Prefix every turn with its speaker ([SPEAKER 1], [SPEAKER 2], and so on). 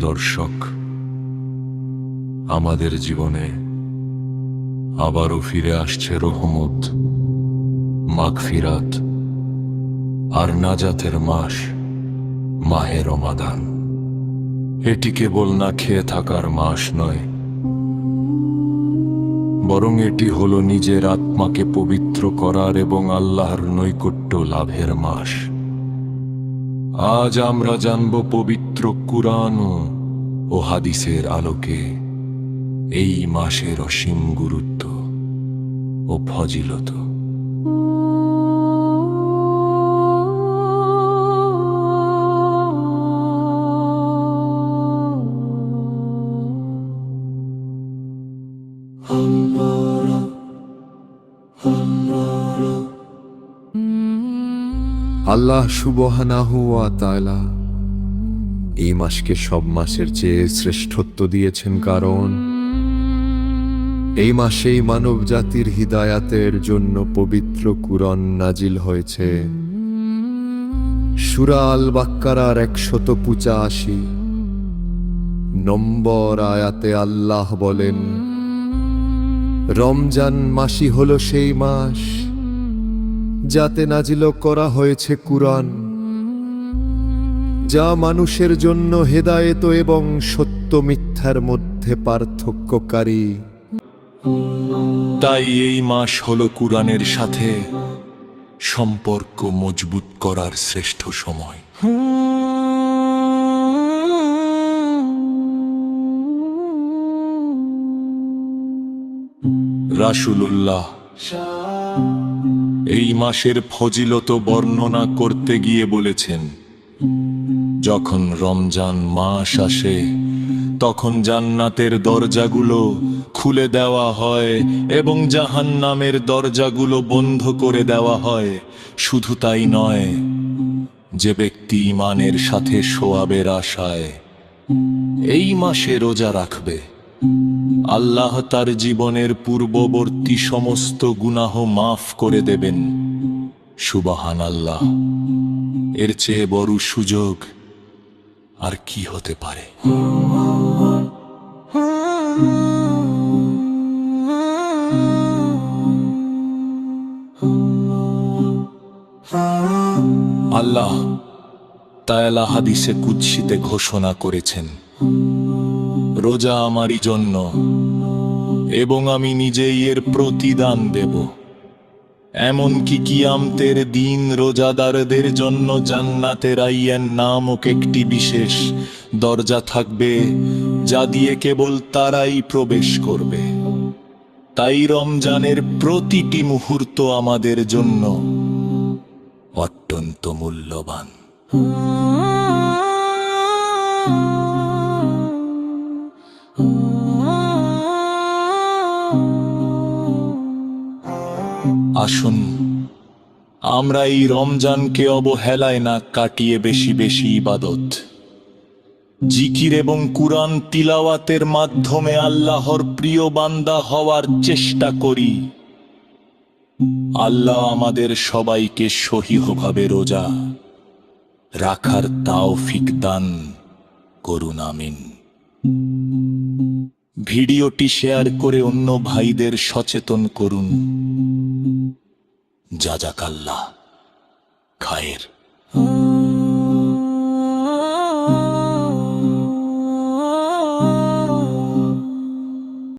[SPEAKER 1] দর্শক, আমাদের জীবনে আবারও ফিরে আসছে রহমত, মাগফিরাত আর নাজাতের মাস মাহে রমাদান। এটি কেবল না খেয়ে থাকার মাস নয়, বরং এটি হলো নিজের আত্মাকে পবিত্র করার এবং আল্লাহর নৈকট্য লাভের মাস। আজ আমরা জানব পবিত্র কুরআন ও হাদিসের আলোকে এই মাসের অসীম গুরুত্ব ও ফজিলত।
[SPEAKER 2] আল্লাহ সুবহানাহু ওয়া তাআলা এই মাসকে সব মাসের চেয়ে শ্রেষ্ঠত্ব দিয়েছেন, কারণ এই মাসেই মানব জাতির হিদায়াতের জন্য পবিত্র কুরআন নাজিল হয়েছে। সূরা আল বাক্কারার 185 নম্বর আয়াতে আল্লাহ বলেন, রমজান মাসই হলো সেই মাস যাতে নাজিল করা হয়েছে কুরআন, যা মানুষের জন্য হেদায়েত এবং সত্য মিথ্যার মধ্যে পার্থক্যকারী।
[SPEAKER 1] তাই এই মাস হলো কুরআনের সাথে সম্পর্ক মজবুত করার শ্রেষ্ঠ সময়। রাসূলুল্লাহ এই মাসের ফজিলত বর্ণনা করতে গিয়ে বলেছেন, যখন রমজান মাস আসে তখন জান্নাতের দরজাগুলো খুলে দেওয়া হয় এবং জাহান্নামের দরজাগুলো বন্ধ করে দেওয়া হয়। শুধু তাই নয়, যে ব্যক্তি ঈমানের সাথে সওয়াবের আশায় এই মাসে রোজা রাখবে, আল্লাহ তার জীবনের পূর্ববর্তী সমস্ত গুনাহ মাফ করে দেবেন। সুবহানাল্লাহ, এর চেয়ে বড় সুযোগ আর কি হতে পারে? আল্লাহ তাআলা হাদিসে কুদসিতে ঘোষণা করেছেন, রোজা আমারই জন্য এবং আমি নিজেই এর প্রতিদান দেব। এমনকি কিয়ামতের দিন রোজাদারদের জন্য জান্নাতে রায়্যান নামক একটি বিশেষ দরজা থাকবে, যা দিয়ে কেবল তারাই প্রবেশ করবে। তাই রমজানের প্রতিটি মুহূর্ত আমাদের জন্য অত্যন্ত মূল্যবান। আসুন আমরা এই রমজানকে অবহেলায় না কাটিয়ে বেশি বেশি ইবাদত, জিকির এবং কুরআন তিলাওয়াতের মাধ্যমে আল্লাহর প্রিয় বান্দা হওয়ার চেষ্টা করি। আল্লাহ আমাদের সবাইকে সহিহভাবে রোজা রাখার তৌফিক দান করুন, আমিন। ভিডিওটি শেয়ার করে অন্য ভাইদের সচেতন করুন। জাযাকাল্লাহ খায়ের।